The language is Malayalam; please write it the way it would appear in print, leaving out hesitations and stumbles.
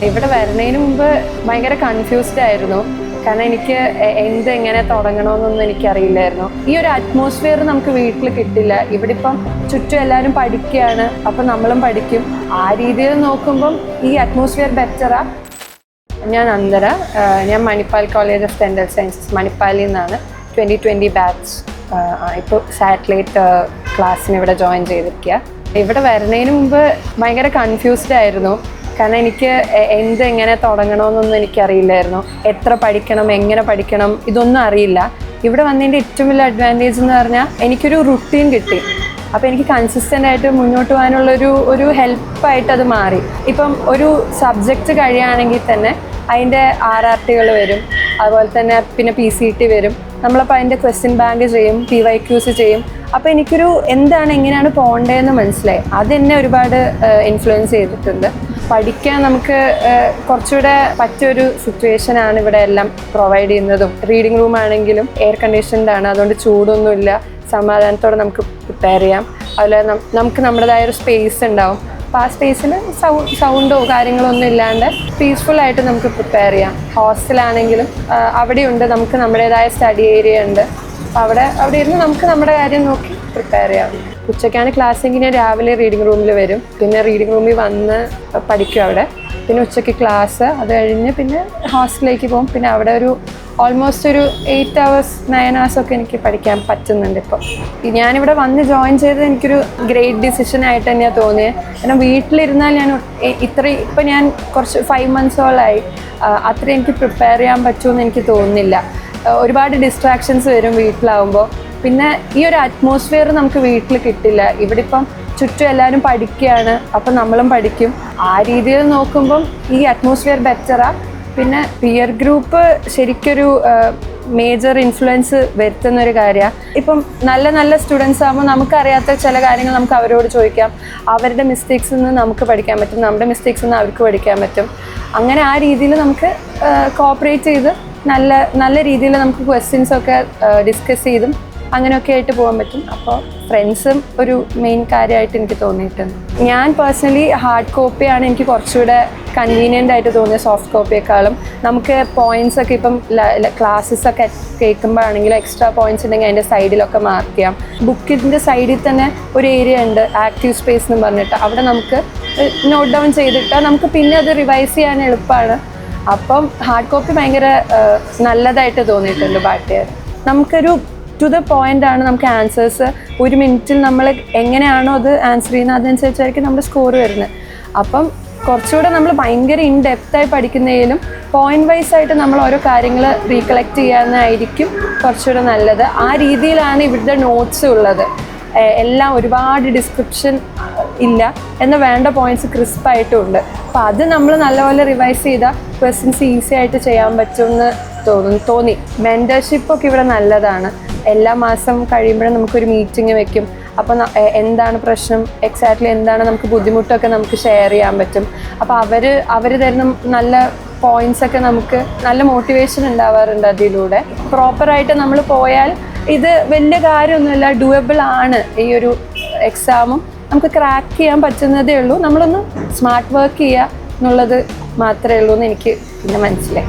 ഇവിടെ വരുന്നതിന് മുമ്പ് ഭയങ്കര കൺഫ്യൂസ്ഡ് ആയിരുന്നു. കാരണം എനിക്ക് എങ്ങനെ തുടങ്ങണമെന്നൊന്നും എനിക്കറിയില്ലായിരുന്നു. ഈ ഒരു അറ്റ്മോസ്ഫിയർ നമുക്ക് വീട്ടിൽ കിട്ടില്ല. ഇവിടെ ഇപ്പം ചുറ്റും എല്ലാവരും പഠിക്കുകയാണ്, അപ്പം നമ്മളും പഠിക്കും. ആ രീതിയിൽ നോക്കുമ്പം ഈ അറ്റ്മോസ്ഫിയർ ബെറ്ററാ. ഞാൻ അന്തര, ഞാൻ Manipal college of dental sciences മണിപ്പാലിൽ നിന്നാണ് 2020 ബാച്ച്. ഇപ്പോൾ സാറ്റലൈറ്റ് ക്ലാസ്സിന് ഇവിടെ ജോയിൻ ചെയ്തിരിക്കുക. ഇവിടെ വരുന്നതിന് മുമ്പ് ഭയങ്കര കൺഫ്യൂസ്ഡ് ആയിരുന്നു. കാരണം എനിക്ക് എങ്ങനെ തുടങ്ങണമെന്നൊന്നും എനിക്കറിയില്ലായിരുന്നു. എത്ര പഠിക്കണം, എങ്ങനെ പഠിക്കണം, ഇതൊന്നും അറിയില്ല. ഇവിടെ വന്നതിൻ്റെ ഏറ്റവും വലിയ അഡ്വാൻറ്റേജ് എന്ന് പറഞ്ഞാൽ എനിക്കൊരു റുട്ടീൻ കിട്ടി. അപ്പോൾ എനിക്ക് കൺസിസ്റ്റൻ്റ് ആയിട്ട് മുന്നോട്ട് പോകാനുള്ളൊരു ഹെൽപ്പായിട്ട് അത് മാറി. ഇപ്പം ഒരു സബ്ജക്റ്റ് കഴിയുകയാണെങ്കിൽ തന്നെ അതിൻ്റെ RRTകൾ വരും, അതുപോലെ തന്നെ പിന്നെ PCT വരും. നമ്മളപ്പോൾ അതിൻ്റെ ക്വസ്റ്റ്യൻ ബാങ്ക് ചെയ്യും, PYQs ചെയ്യും. അപ്പോൾ എനിക്കൊരു എങ്ങനെയാണ് പോകേണ്ടതെന്ന് മനസ്സിലായി. അതെന്നെ ഒരുപാട് ഇൻഫ്ലുവൻസ് ചെയ്തിട്ടുണ്ട്. പഠിക്കാൻ നമുക്ക് കുറച്ചുകൂടെ പറ്റിയൊരു സിറ്റുവേഷനാണ് ഇവിടെ എല്ലാം പ്രൊവൈഡ് ചെയ്യുന്നതും. റീഡിംഗ് റൂം ആണെങ്കിലും എയർ കണ്ടീഷൻഡ് ആണ്, അതുകൊണ്ട് ചൂടൊന്നുമില്ല. സമാധാനത്തോടെ നമുക്ക് പ്രിപ്പയർ ചെയ്യാം. അതുപോലെ നമുക്ക് നമ്മുടേതായ ഒരു സ്പേസ് ഉണ്ടാവും. അപ്പോൾ ആ സ്പേസിൽ സൗണ്ടോ കാര്യങ്ങളോ ഒന്നും ഇല്ലാണ്ട് പീസ്ഫുള്ളായിട്ട് നമുക്ക് പ്രിപ്പയർ ചെയ്യാം. ഹോസ്റ്റലാണെങ്കിലും അവിടെയുണ്ട്, നമുക്ക് നമ്മുടേതായ സ്റ്റഡി ഏരിയ ഉണ്ട്. അപ്പോൾ അവിടെ ഇരുന്ന് നമുക്ക് നമ്മുടെ കാര്യം നോക്കി പ്രിപ്പയർ ചെയ്യാം. ഉച്ചയ്ക്കാണ് ക്ലാസ്സെങ്കിൽ ഞാൻ രാവിലെ റീഡിംഗ് റൂമിൽ വരും. പിന്നെ റീഡിംഗ് റൂമിൽ വന്ന് പഠിക്കും അവിടെ. പിന്നെ ഉച്ചയ്ക്ക് ക്ലാസ്, അത് കഴിഞ്ഞ് പിന്നെ ഹോസ്റ്റലിലേക്ക് പോകും. പിന്നെ അവിടെ ഓൾമോസ്റ്റ് ഒരു 8 hours 9 hours ഒക്കെ എനിക്ക് പഠിക്കാൻ പറ്റുന്നുണ്ട്. ഇപ്പോൾ ഞാനിവിടെ വന്ന് ജോയിൻ ചെയ്തത് എനിക്കൊരു ഗ്രേറ്റ് ഡിസിഷനായിട്ട് തന്നെയാണ് തോന്നിയത്. കാരണം വീട്ടിലിരുന്നാൽ ഞാൻ ഇപ്പം ഞാൻ കുറച്ച് 5 months-ഓളായി, അത്ര എനിക്ക് പ്രിപ്പയർ ചെയ്യാൻ പറ്റുമെന്ന് എനിക്ക് തോന്നുന്നില്ല. ഒരുപാട് ഡിസ്ട്രാക്ഷൻസ് വരും വീട്ടിലാവുമ്പോൾ. പിന്നെ ഈ ഒരു അറ്റ്മോസ്ഫിയർ നമുക്ക് വീട്ടിൽ കിട്ടില്ല. ഇവിടെ ഇപ്പം ചുറ്റും എല്ലാവരും പഠിക്കുകയാണ്, അപ്പം നമ്മളും പഠിക്കും. ആ രീതിയിൽ നോക്കുമ്പം ഈ അറ്റ്മോസ്ഫിയർ ബെറ്ററാ. പിന്നെ പിയർ ഗ്രൂപ്പ് ശരിക്കൊരു മേജർ ഇൻഫ്ലുവൻസ് വരുത്തുന്നൊരു കാര്യമാണ്. ഇപ്പം നല്ല സ്റ്റുഡൻസ് ആകുമ്പോൾ നമുക്കറിയാത്ത ചില കാര്യങ്ങൾ നമുക്ക് അവരോട് ചോദിക്കാം. അവരുടെ മിസ്റ്റേക്സിൽ നിന്ന് നമുക്ക് പഠിക്കാൻ പറ്റും, നമ്മുടെ മിസ്റ്റേക്സിൽ നിന്ന് അവർക്ക് പഠിക്കാൻ പറ്റും. അങ്ങനെ ആ രീതിയിൽ നമുക്ക് കോപ്പറേറ്റ് ചെയ്ത് നല്ല രീതിയിൽ നമുക്ക് ക്വസ്റ്റ്യൻസൊക്കെ ഡിസ്കസ് ചെയ്തും അങ്ങനെയൊക്കെ ആയിട്ട് പോകാൻ പറ്റും. അപ്പോൾ ഫ്രണ്ട്സും ഒരു മെയിൻ കാര്യമായിട്ട് എനിക്ക് തോന്നിയിട്ടുണ്ട്. ഞാൻ പേഴ്സണലി ഹാർഡ് കോപ്പിയാണ് എനിക്ക് കുറച്ചുകൂടെ കൺവീനിയൻ്റ് ആയിട്ട് തോന്നിയത് സോഫ്റ്റ് കോപ്പിയേക്കാളും. നമുക്ക് പോയിൻറ്റ്സ് ഒക്കെ ഇപ്പം ക്ലാസ്സസൊക്കെ കേൾക്കുമ്പോഴാണെങ്കിലും എക്സ്ട്രാ പോയിൻറ്റ്സ് ഉണ്ടെങ്കിൽ അതിൻ്റെ സൈഡിലൊക്കെ മാർക്ക് ചെയ്യാം. ബുക്കിൻ്റെ സൈഡിൽ തന്നെ ഒരു ഏരിയ ഉണ്ട്, ആക്റ്റീവ് സ്പേസ് എന്ന് പറഞ്ഞിട്ട്. അവിടെ നമുക്ക് നോട്ട് ഡൗൺ ചെയ്തിട്ട് നമുക്ക് പിന്നെ അത് റിവൈസ് ചെയ്യാൻ എളുപ്പമാണ്. അപ്പം ഹാർഡ് കോപ്പി ഭയങ്കര നല്ലതായിട്ട് തോന്നിയിട്ടുണ്ട് പാട്ടിയാർ. നമുക്കൊരു ടു ദ പോയിൻ്റ് ആണ് നമുക്ക് ആൻസേഴ്സ്. 1 minute നമ്മൾ എങ്ങനെയാണോ അത് ആൻസർ ചെയ്യുന്നത് അതനുസരിച്ചായിരിക്കും നമ്മുടെ സ്കോർ വരുന്നത്. അപ്പം കുറച്ചുകൂടെ നമ്മൾ ഭയങ്കര ഇൻഡെപ്തായി പഠിക്കുന്നതിലും പോയിന്റ് വൈസ് ആയിട്ട് നമ്മൾ ഓരോ കാര്യങ്ങൾ റീകളക്ട് ചെയ്യാനായിരിക്കും കുറച്ചുകൂടെ നല്ലത്. ആ രീതിയിലാണ് ഇവിടുത്തെ നോട്ട്സ് ഉള്ളത്. എല്ലാം ഒരുപാട് ഡിസ്ക്രിപ്ഷൻ ഇല്ല, എന്നാൽ വേണ്ട പോയിന്റ്സ് ക്രിസ്പായിട്ടും ഉണ്ട്. അപ്പോൾ അത് നമ്മൾ നല്ലപോലെ റിവൈസ് ചെയ്താൽ ക്വസ്റ്റ്യൻസ് ഈസി ആയിട്ട് ചെയ്യാൻ പറ്റുമെന്ന് തോന്നി. മെൻറ്റർഷിപ്പൊക്കെ ഇവിടെ നല്ലതാണ്. എല്ലാ മാസം കഴിയുമ്പോഴും നമുക്കൊരു മീറ്റിംഗ് വെക്കും. അപ്പോൾ എന്താണ് പ്രശ്നം, എക്സാക്ട്ലി എന്താണ് നമുക്ക് ബുദ്ധിമുട്ടൊക്കെ നമുക്ക് ഷെയർ ചെയ്യാൻ പറ്റും. അപ്പോൾ അവർ തരുന്ന നല്ല പോയിൻറ്റ്സൊക്കെ നമുക്ക് നല്ല മോട്ടിവേഷൻ ഉണ്ടാവാറുണ്ട്. അതിലൂടെ പ്രോപ്പറായിട്ട് നമ്മൾ പോയാൽ ഇത് വലിയ കാര്യമൊന്നുമില്ല, ഡൂവബിൾ ആണ്. ഈ ഒരു എക്സാമും നമുക്ക് ക്രാക്ക് ചെയ്യാൻ പറ്റുന്നതേ ഉള്ളൂ. നമ്മളൊന്ന് സ്മാർട്ട് വർക്ക് ചെയ്യുക എന്നുള്ളത് മാത്രമേ ഉള്ളൂ എന്ന് എനിക്ക് പിന്നെ മനസ്സിലായി.